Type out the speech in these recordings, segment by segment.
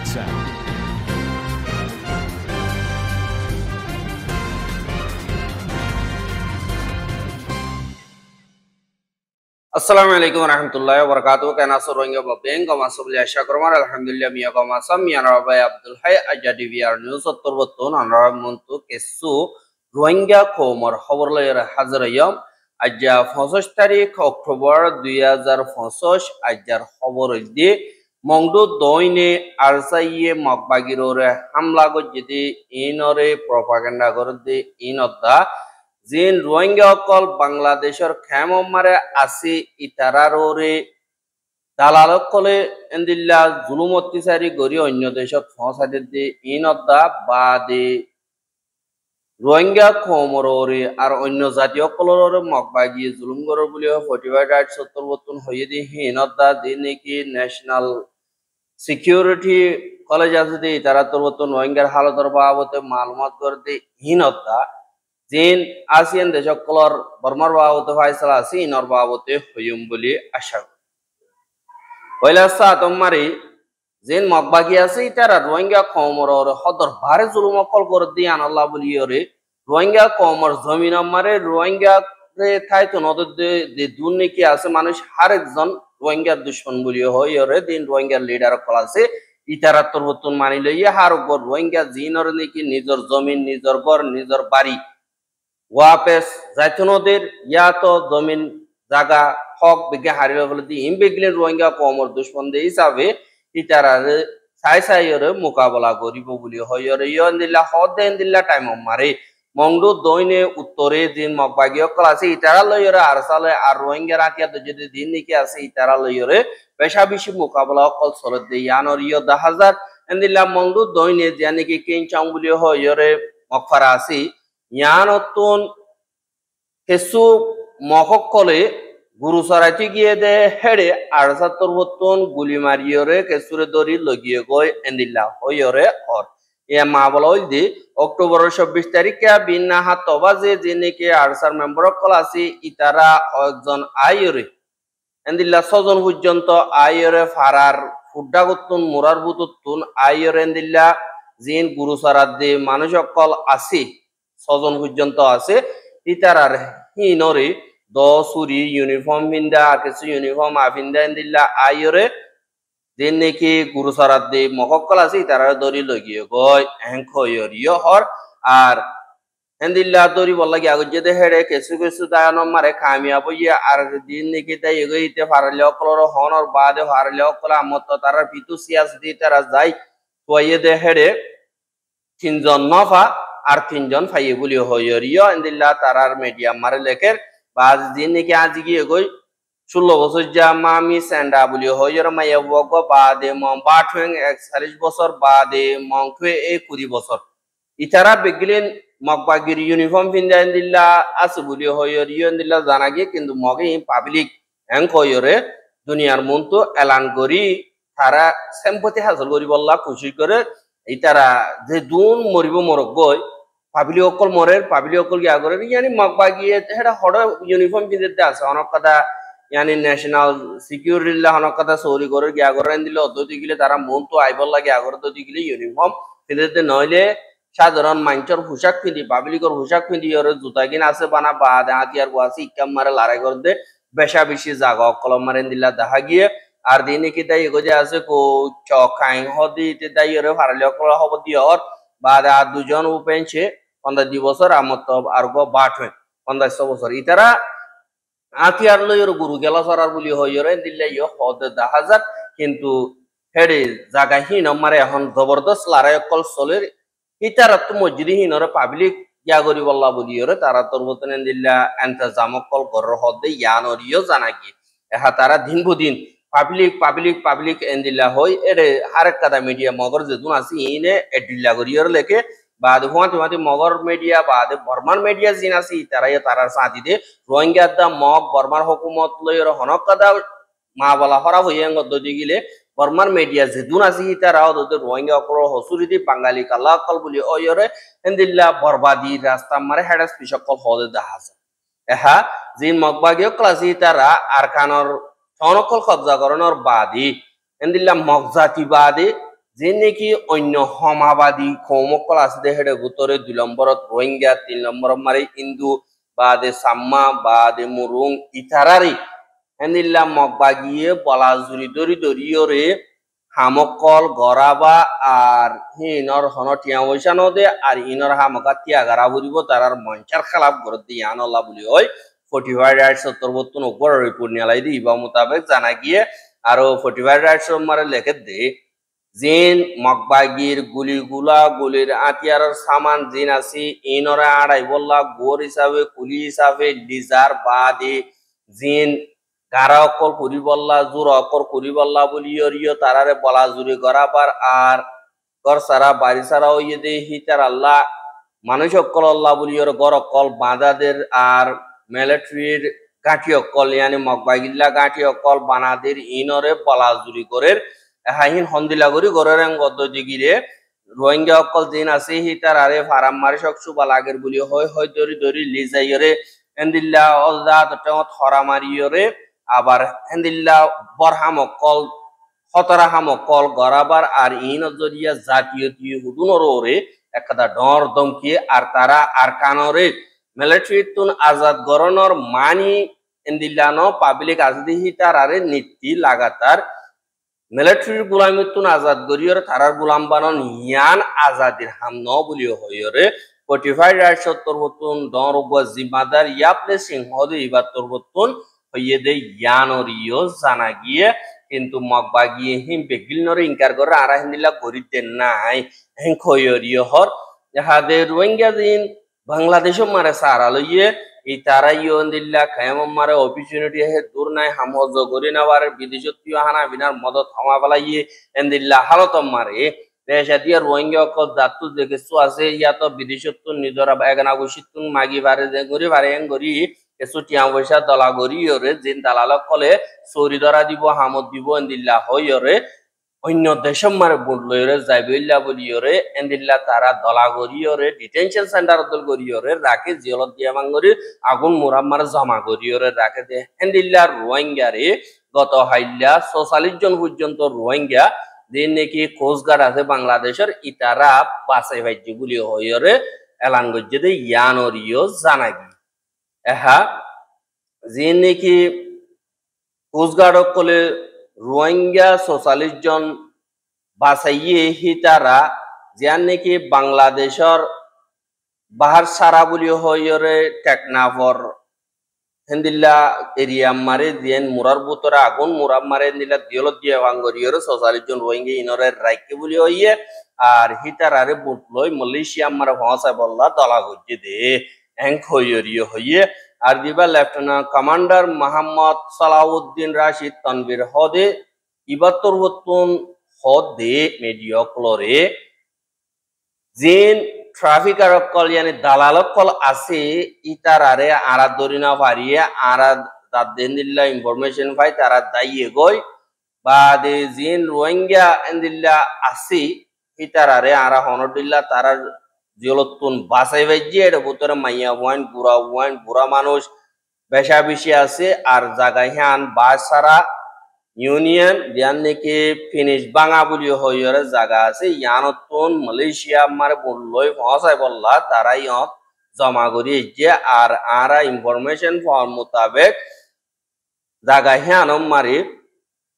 sound. Assalamu alaikum warahmatullahi wabarakatuh. Kana soronga babeng kama sobli asha kormar alhamdulillah miya kama sam miya rabai Abdul Hay ajadi VR news ottorbotton anara muntu kesu Rohingya komor khabar layar hazrayam ajja 25 tarik Oktober 2025 ajjar khabar di mongdu doine arsaiye makbagirore hamla gojidi inore propaganda gordi inodda Jin Rohingya kol Bangladeshor khamo mare asi itararore dalalok kole endilla zulum ottisari gori onyo deshot phosade inodda bade Rohingya khomorore ar onyo jatiyo kolorore mokbagi zulum goror buliyo 45 70 botun hoyedi inodda diniki national security college asde itarator botun Rohingya halator babote malumat gordi inodda Jin ASEAN deshokkolor Burmar babote faisala asi inor babote hoyum boli asha Oila sa tomari Jin mokbagi asi itara Rohingya khomoror hodor bare zulumokol gordi anallah boli yore Rohingya khomor zaminam mare Rohingya re thai to nodod de dunni ki ase manush har ekjon Rohingya dushman boli hoy yore din Rohingya leader kol ase itara torbotun mani loiya har gor Rohingya jinor niki nijor zamin nijor gor nijor bari ওয়াপেস জাইতনদের ইয়াতো জমিন জায়গা হক বিজ্ঞা হারিলে বলে দি ইমবেগিলেন রোহিঙ্গা কমর দুশ্মনদের হিসাবে ইতারারে সাই সাইরে মোকাবেলা করিব বলি হয়রে ইয়ন্দিল্লা হদেন্দিল্লা টাইম মারে মংডু দইনে উত্তরে দিন মগবাগিয় ক্লাসে ইতারা লয়রে আরসালে আর রোহিঙ্গা রাতিয়া যদি দিন নিকে আছে ইতারা লয়রে পেশা বেশি মোকাবেলা কল সরদ দি ইয়ানর ইয় 10000 এন্দিল্লা মংডু দইনে জানি কি কিং চাং বলি হয়রে মকফারা আছে Yanotun kesu mohokkole guru sarati giye de hede arsator botton guli mariyore kesure dori logiye goy endilla hoyore or e ma boloi di October 26 tarikhe binna hatobaje jinike arsar member kolasi itara ekjon ayore endilla sojon purjonto ayore farar fuddagotun murar bututun ayore endilla jin guru saradde manushokol asi ছজন পর্যন্ত আছে ইতারার হিনরে 10 সুরি uniform বিন্দা কিছু uniform আফিন্দা দিল্লা আইরে দেন নাকি গুরু সারাত দে মহক্কল আছে ইতারার দরি লগিয়ে গয় এঙ্কয়রিয় হর আর হেন্দিল্লা দরি বললাগি আগজে দে হেড়ে কিছু কিছু দায়ন মারে কামিয়াব ইয়া আর দিন নাকি তাই এগইতে ফারলে অকলর হনর বাদে ফারলে অকল আমত তারার পিতু সিয়াস দি তারা যাই তোয়ে দে হেড়ে তিনজন নফা আর তিনজন ফাইয়ে বলি হইরিও এন্দিল্লা তারার মিডিয়া মারে লেখের বাজ দিন নাকি আজ গিয়ে গই 16 বছর যা মামি সেন্ডা বলি হইর মাইয়া বগ বাদে মং বাঠেং 41 বছর বাদে মং থে 20 বছর ইতারা বেগিলেন মগবাগির ইউনিফর্ম পিন্দা এন্দিল্লা আছে বলি হইরিও এন্দিল্লা জানা গিয়ে কিন্তু মগে পাবলিক হ্যাং হইরে দুনিয়ার মন্ত এলান করি তারা সম্পত্তি হাসিল করি বললা খুশি করে ইতারা যে দুন মরিব মরক গই পাবলি অকল মরের পাবলি অকল গিয়া করে ইয়ানি মগবাগিয়ে হেডা হড় ইউনিফর্ম পিনতে আছে অনেক কথা ইয়ানি ন্যাশনাল সিকিউরিটি অনেক কথা চৌরি করে গিয়া করে দিলে অদ্যতি গিলে তারা মন তো আইবল লাগে আগর অদ্যতি গিলে ইউনিফর্ম পিনতে নইলে সাধারণ মানুষের পোশাক পিন্ধি পাবলিকর পোশাক পিন্ধি ওর জুতা কিনা আছে বানা বা হাতিয়ার গোয়াছি ইকাম মারে লড়াই করে দে বেশা বেশি জাগা কলম মারেন দিলা দেখা গিয়ে আর দিনে কি তাই এগো যে আছে কো চখাই হদি তে তাই ওরে ফারলে অকল হব দিয়র বাদ আর দুজন উপেনছে 15 বছর আমত আর গো বাট হয় 1500 বছর ইতারা আতিয়ার লইর গুরু গেলা সরার বলি হইরে দিলে ইয় হদ 10000 কিন্তু হেডে জায়গা হিন মারে এখন জবরদস্ত লড়াই অকল চলের ইতারা তো মসজিদ হিনরে পাবলিক ইয়া করি বল্লা বলি ওরে তারা তোর বতনে দিল্লা এন্তজাম অকল গর হদে ইয়ানরিও জানা কি এহা তারা দিন বুদিন পাবলিক এন্দিল্লা হই এরে আরেক কাদা মিডিয়া মগর যেদুন আছে ইনে এডিল্লা করিয়র লেকে বাদ হুয়াতে মগর মিডিয়া বাদ বর্মান মিডিয়া জিন আছে তারার সাথী দে রোহিঙ্গা দা মগ বর্মার হুকুমত লইর হনক কাদা মা বলা হরা হইয়াঙ্গ দদি গিলে বর্মান মিডিয়া যেদুন আছে তারাও দদ রোহিঙ্গা অকর হসুরি দি বাঙালি কালা কল বলি ওয়রে এন্দিল্লা বরবাদি রাস্তা মারে হেডাস পিসকল হদে দাহাজ এহা জিন মগবাগিও ক্লাসি তারা আরকানর অনকল কবজা করানোর বাদী এন্দিল্লা মগজাতি বাদী যে নাকি অন্য সমাবাদী কৌমকল আছে দে হেডে ভিতরে 2 নম্বরত রোহিঙ্গা 3 নম্বরত মারে হিন্দু বাদে সাম্মা বাদে মুরুং ইতারারি এন্দিল্লা মগবাগিয়ে বলা জুরি দরি দরিয়রে হামকল গরাবা আর হিনর হন টিয়া পয়সা নদে আর ইনর হামকা টিয়া গারা বুড়িব তারার মঞ্চার খেলাপ করে দিয়ে আনল্লা বলি হয় 45 রাইটস 70 উপর রিপোর্ট নিয়ালাই দি ইবা মোতাবেক জানা গিয়ে আরো 45 রাইটস মারে লেখে দে জিন মগবাগির গুলির আতিয়ার সামান জিন আসি ইনরে আড়াই বললা গোর হিসাবে কুলি হিসাবে লিজার বাদে জিন গারা অকল করি বললা জোর অকর করি বললা বলি ইয় তারারে বলা জুরি গরাবার আর গর সারা বাড়ি সারা ওই দে হিতার আল্লাহ মানুষ অকল আল্লাহ বলি ওর গর অকল বাঁধাদের আর মিলিটারির গাঁঠি অকল ইয়ানি মগবাগিল্লা গাঁঠি অকল বানাদের ইনরে বলা জুরি করে হাহিন হন্দিলা করি গরের গদ্দ দিগিরে রোহিঙ্গা অকল জিন আছে হিতার আরে ফারাম মারি সকসু বালাগের বলি হয় দরি দরি লিজাইরে এন্দিল্লা অলদা তটমত হরা মারিয়রে আবার এন্দিল্লা বরহাম অকল হতরা হাম অকল গরাবার আর ইন জরিয়া জাতীয় হুদুনরে একটা ডর দমকি আর তারা আর কানরে মিলিটারি তুন আজাদ গরনর মানি এন্দিল্লানো পাবলিক আজদি হিতার আরে নীতি লাগাতার মিলিটারির গুলামিতুন আজাদ গরিয়র তারার গুলাম বানন ইয়ান আজাদির হাম ন বলিও হইরে 45 রাইট 70 ডর জিম্মাদার ইয়াপলে সিংহ দে ইবার তরবতুন হইয়ে দে ইয়ানরিও জানা গিয়ে কিন্তু মগবা গিয়ে হিম বেগিল নরে ইনকার করে আরা হিন্দিলা গরিতে নাই হেন খয়রিও হর যাহাদে রোহিঙ্গা দিন বাংলাদেশ মারে সারা লইয়ে এই তারা ইয়ন্দিল্লা খায়াম মারে অপরচুনিটি হে দূর নাই হামজ গরি নাবার বিদেশত্ব হানা বিনার মদত হমা বলাইয়ে এন্দিল্লা হালত মারে দেশা দিয়া রোহিঙ্গা অকল জাতু দেখেছো আছে ইয়া তো বিদেশত্ব নিজরা এগনা গসিতুন মাগি বারে যে গরি বারে এন গরি এসু টিয়া পয়সা দলা গরি ওরে জিন দালালক কলে চৌরি ধরা দিব হামদ দিব এন্দিল্লা হইরে অন্য দেশম মারে বুট লইরে যাইবিল্লা বলিয়রে এন্দিল্লা তারা দলা গরিয়রে ডিটেনশন সেন্টার দল গরিয়রে রাখে জিয়লত দিয়া মাঙ্গরি আগুন মুরাম্মার জমা গরিয়রে রাখে দে এন্দিল্লা রোহিঙ্গারে গত হাইল্লা 44 জন পর্যন্ত রোহিঙ্গা যে নাকি কোস্টগার্ড আছে বাংলাদেশের ইতারা বাসাই ভাইজি গুলি হইরে এলান গজ্জে দে ইয়ানরিও জানাগি এহা যে নাকি কোস্টগার্ড কলে রোহিঙ্গা 44 জন বাসাইয়ে হিতারা যান নাকি বাংলাদেশের বাহার সারা বলি হইরে টেকনাফর হেন্দিল্লা এরিয়া মারে দিয়েন মুরার বুতরা আগুন মুরাব মারে দিলা দিয়লত দিয়ে ভাঙ্গরিয়র 44 জন রোহিঙ্গা ইনরে রাইকে বলি হইয়ে আর হিতারারে বুট লই মালয়েশিয়া মারে ভাষা বললা দলা গজ্জে দে এঙ্ক হইরিও হইয়ে আর দিবা লেফটেন্যান্ট কমান্ডার মোহাম্মদ সালাউদ্দিন রাশিদ তানভীর হদে ইবাত্তর বতুন হদে মিডিয়া ক্লরে জিন ট্রাফিকার কল ইয়ানি দালালক কল আছে ইতারারে আরা দরিনা পারিয়ে আরা দাদিল্লা ইনফরমেশন পাই তারা দাইয়ে গই বাদে জিন রোহিঙ্গা এন্দিল্লা আছে ইতারারে আরা হনদিল্লা তারা জিয়লতুন বাসাই ভাইজি এর ভিতরে মাইয়া ওয়াইন বুড়া মানুষ বেশা বেশি আছে আর জায়গায় হান বাসারা ইউনিয়ন দিয়ান নাকি ফিনিশ বাঙা বলি হইরে জায়গা আছে ইয়ানতুন মালয়েশিয়া মারে বললই পৌঁছাই বললা তারা ইয়ত জমা করি যে আর আরা ইনফরমেশন পাওয়ার মোতাবেক জায়গা হান মারি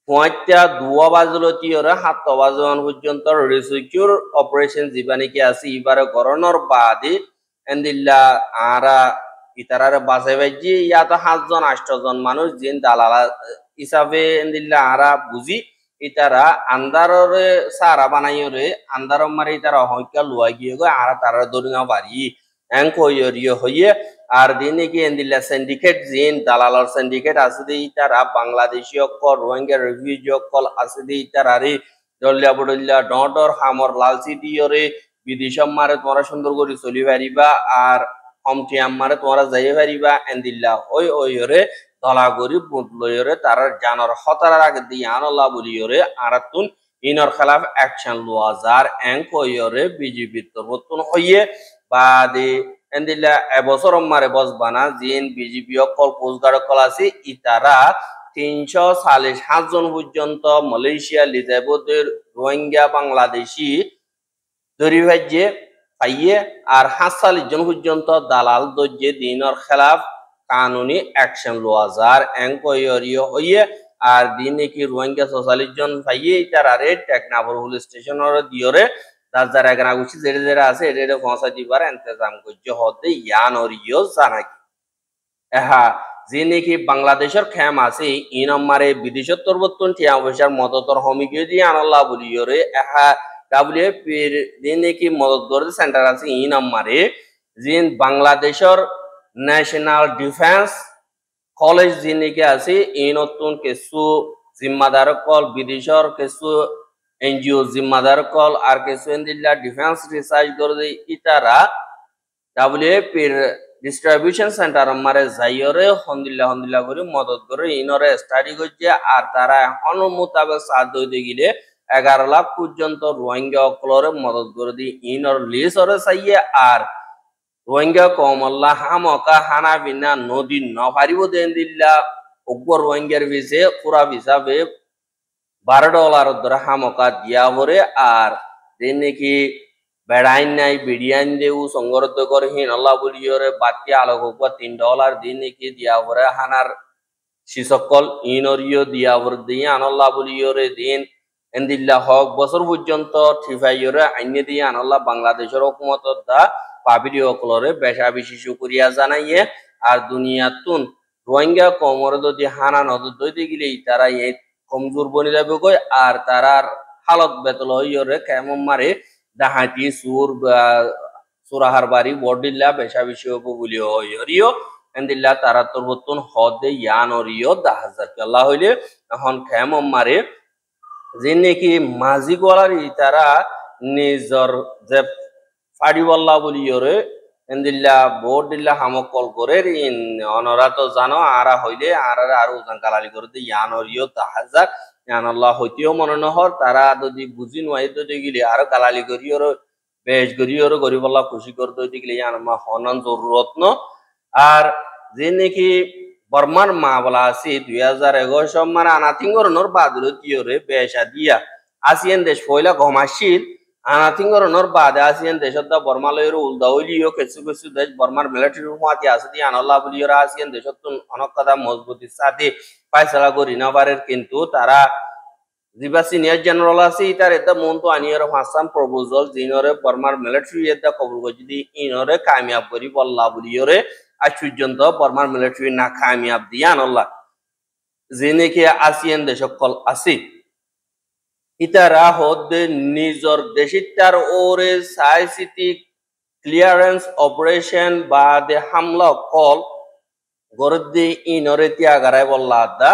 2 বাজলতিয়রে 7 বাজন পর্যন্ত রেস্কিউর অপারেশন জিবা নাকি আছে এবারে গরনর বাদে এন্দিল্লা আরা ইতারারে বাসাই ভাইজি ইয়াতো 7 জন 8 জন মানুষ জিন দালালা হিসাবে এন্দিল্লা আরা বুঝি ইতারা আন্দাররে সারা বানাইরে আন্দার মারে ইতারা হইকা লুয়া গিয়ে গো আরা তারা দরিনা বাড়ি এঙ্ক হইরিও হইয়ে আর দিনে কি এন্দিল্লা সিন্ডিকেট জিন দালালার সিন্ডিকেট আছে দি ইতারা বাংলাদেশী অকল রোহিঙ্গা রিফিউজি অকল আছে দি ইতারারে দলিয়া বড়িল্লা ডর হামর লালসি দিয়রে বিদেশম মারে তোমরা সুন্দর করে চলি পারিবা আর কমটি আমারে তোমরা যাই পারিবা এন্দিল্লা ওইরে দলা গরি বুট লইরে তার জানর হতার আগে দিয়ে আনলা বলিয়রে আরাতুন ইনর খেলাফ অ্যাকশন লওয়াজার এঙ্ক হইরে বিজেপি তরবতুন হইয়ে বাদে এন্দিল্লা এবছর মারে বসবানা জিন বিজেপি অকল কোস্টগার্ড কল আছে ইতারা 347 জন পর্যন্ত মালয়েশিয়া লিজাবদের রোহিঙ্গা বাংলাদেশি দরিভাজ্যে পাইয়ে আর 47 জন পর্যন্ত দালাল দজ্জে দিনর খেলাফ কানুনি অ্যাকশন লোয়া যার এনকোয়ারিও হইয়ে আর দিন কি রোহিঙ্গা 44 জন পাইয়ে তারারে টেকনাফর পুলিশ স্টেশনের দিয়রে তার যারা এখানে গুছি যেটা যেটা আছে এটা পৌঁছা দিবার ইন্তজাম করছে হতে ইয়ানরিও জানাই হ্যাঁ যে নাকি বাংলাদেশের খেম আছে ই নম্বরে বিদেশত্তর বর্তন টিয়া পয়সার মদতর হমিকে দিয়ে আনাল্লাহ বলিওরে হ্যাঁ ডাব্লিউএফপির যে নাকি মদত করে সেন্টার আছে ই নম্বরে যে বাংলাদেশের ন্যাশনাল ডিফেন্স কলেজ যে নাকি আছে এই নতুন কিছু জিম্মাদার কল বিদেশের কিছু এনজিও জিম্মাদার কল আর কিছু ইন্দিল্লা ডিফেন্স রিসার্চ করে ইতারা ডাব্লিউএফপির ডিস্ট্রিবিউশন সেন্টার মারে যাইরে হন্দিল্লা করে মদত করে ইনরে স্টাডি করছে আর তারা এখন মোতাবেক সাহায্য দিতে গেলে 11 লাখ পর্যন্ত রোহিঙ্গা অকলরে মদত করে দিয়ে ইনর লিস্টরে চাইয়ে আর রোহিঙ্গা কমল্লা হামকা হানা বিনা নদী নপারিব দেন দিল্লা অগ্র রোহিঙ্গার ভিসে পুরা হিসাবে $12 ধরে হামকা দিয়া ভরে আর যে নাকি বেড়াইন নাই বিডিয়ান দেউ সংগরদ করে হিন আল্লাহ বলিওরে বাতি আলোক $3 দিন নাকি দিয়া ভরে হানার শিসকল ইনরিও দিয়া ভরে দিয়ে আনাল্লাহ বলিওরে দিন এন্দিল্লা হক বছর পর্যন্ত ঠিফাইয়রে আইনে দিয়ে আনাল্লাহ বাংলাদেশের হুকুমত দা পাবিলি অকলরে বেশা বিশেষ করিয়া জানাইয়ে আর দুনিয়াতুন রোহিঙ্গা কমর যদি হানা নদর দইতে গেলে তারা এই কমজোর বনি যাবে কই আর তারার হালত বেতল হইরে কেমন মারে ডাহাতি সুরাহার বাড়ি বডিল্লা বেশা বেশি হব বলি হইরিও এন্দিল্লা তারা তোর বর্তন হদে ইয়ান অরিও 10,000 আল্লাহ হইলে এখন কেমন মারে যে নাকি মাঝি গলার তারা নিজর যে ফাড়িওয়াল্লা বলিওরে এন্দিল্লা বোর্ড দিল্লা হামক কল করে অনরা তো জানো আরা হইলে আর উজান কালালি করে ইয়ানরিও 10,000 ইয়ানাল্লাহ হইতেও মনে নহর তারা যদি বুঝি নয় তো গেলে আরো কালালি করিওর বেশ করিওর গরিবল্লা খুশি করতে হইতে গেলে ইয়ানমা হনন জরুরত ন আর যে নাকি বর্মার মা বলা আছে 2011 মানে আনাথিঙ্গরনর বাদুরতিওরে বেশা দিয়া আসিয়ান দেশ পয়লা ঘমাসিল আনাথিঙ্গরনর বাদে আসিয়ান দেশত বর্মালয়ের উলদা হইলিও কিছু কিছু দেশ বর্মার মিলিটারি হুমাতি আছে দিয়ে আনাল্লাহ বলিওরা আসিয়ান দেশত অনেক কথা মজবুতির সাথে ফাইসলা করি না পারে কিন্তু তারা জিবা সিনিয়র জেনারেল আছে ইতার এটা মন তো আনিয়র হাসান প্রপোজাল জিনরে বর্মার মিলিটারি এটা কবুল করে যদি ইনরে কামিয়াব করি বল্লা বলিওরে আজ পর্যন্ত বর্মার মিলিটারি না কামিয়াব দিয়ে আনাল্লাহ যে নাকি আসিয়ান দেশকল আছে ইতারা হদে নিজর দেশিতার ওরে সাইসিটি ক্লিয়ারেন্স অপারেশন বা দে হামলা কল গরদি ইনরে তিয়াগারাই বল্লা দা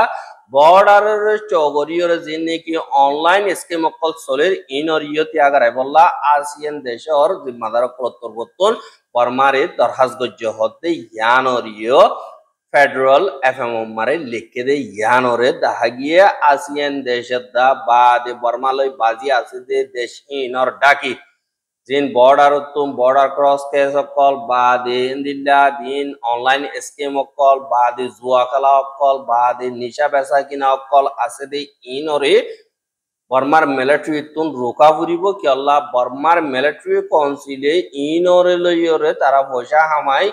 বর্ডারের চগরিয়র যে নাকি অনলাইন স্কিম কল চলের ইনরিও তিয়াগারাই বল্লা আসিয়ান দেশর জিম্মাদার কলতর বর্তন বর্মারে দরহাজ গজ্য হদে ইয়ানরিও ফেডারেল এফএম মারে লিখে দে ইয়ানরে দেখা গিয়ে আসিয়ান দেশের দা বাদে বর্মালয় বাজি আছে যে দেশ ইনর ডাকি जिन बॉर्डर तुम बॉर्डर क्रॉस के सकल बादे इंदिल्ला दिन ऑनलाइन स्कीम कल बादे जुआ खेला कल बादे निशा पैसा किना कल আছে দে ইনরে বর্মার মিলিটারি তুন রোকা ফুরিব কি আল্লাহ বর্মার মিলিটারি কাউন্সিলে ইনরে লইরে তারা পয়সা হামাই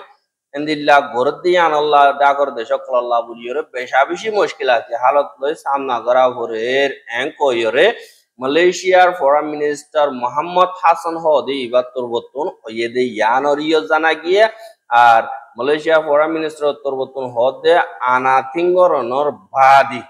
ইন্দিল্লা গরদি আনাল্লাহ ডাকর দেশক আল্লাহ বলিরে বেশা বেশি মুশকিল আছে হালত লই সামনা করা ভরের এঙ্কয়রে মালয়েশিয়ার ফরেন মিনিস্টার মোহাম্মদ হাসান হদে ইবাত্তর বর্তন হইয়েদে ইয়ানরিও জানা গিয়ে আর মালয়েশিয়া ফরেন মিনিস্টার উত্তর বর্তন হদে আনাথিঙ্গরনর বাদি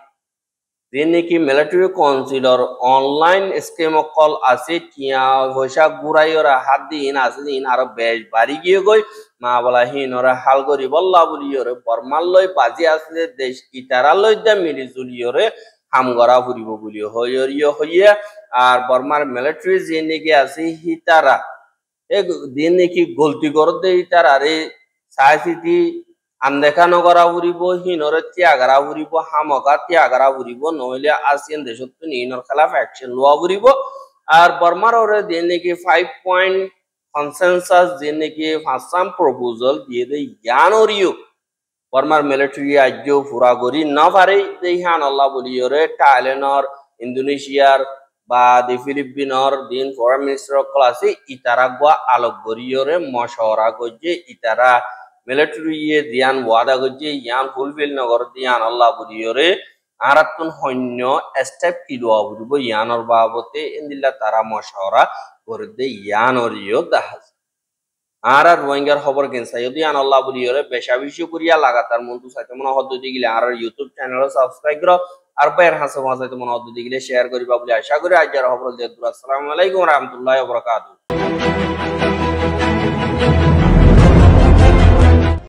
যিনি কি military councillor online scheme call আছে কিয়া পয়সা গুড়াইরা হাত দিন আছে দিন আরো বেশ বাড়ি গিয়ে গই মা বলা হিনরা হাল করি বল্লা বলিওরে বর্মাল লই বাজি আছে দেশ ইতারা লই দা মিলি জুলিওরে হামগরা ফুরিব বলি হইরিও হইয়া আর বর্মার মিলিটারি যে নাকি আছে হিতারা এ দিন নাকি গলতি করতে হিতার আরে সাইসিটি আনদেখা নগরা ফুরিব হিনরে ত্যাগরা ফুরিব হামকা ত্যাগরা ফুরিব নইলে আসিয়ান দেশত ইনর খেলাফ অ্যাকশন লওয়া ফুরিব আর বর্মার ওরে দিন নাকি 5 পয়েন্ট কনসেনসাস যে নাকি ফাসাম প্রপোজাল দিয়ে দে ইয়ানরিও বর্মার মিলিটারি আজ্য ফুরা গরি না পারে দেহান আল্লাহ বলিয়রে থাইল্যান্ডর ইন্দোনেশিয়ার বা দি ফিলিপিনর দিন ফরেন মিনিস্টার ক্লাসে ইতারা গোয়া আলোক গরিয়রে মশওয়ারা গজে ইতারা মিলিটারি দিয়ান ওয়াদা গজে ইয়ান ফুলফিল নগর দিয়ান আল্লাহ বলিয়রে আরাতুন হন্য স্টেপ কিলো আবুব ইয়ানর বাবতে ইন্দিল্লা তারা মশওয়ারা করে দে ইয়ানরিও দাহাজ আর রোহিঙ্গার খবর কেনসা যদি আন আল্লাহ বলিয়রে বেশা বেশি করিয়া লাগাতার মন্তু সাইতে মনে হদ্দুদি গিলে আর ইউটিউব চ্যানেল সাবস্ক্রাইব করো আর বাইর হাসে মাসাইতে মনে হদ্দুদি গিলে শেয়ার করিবা বলে আশা করি আজ যারা খবর দিয়ে আসসালামু আলাইকুম ওয়া রাহমাতুল্লাহি ওয়া বারাকাতুহু।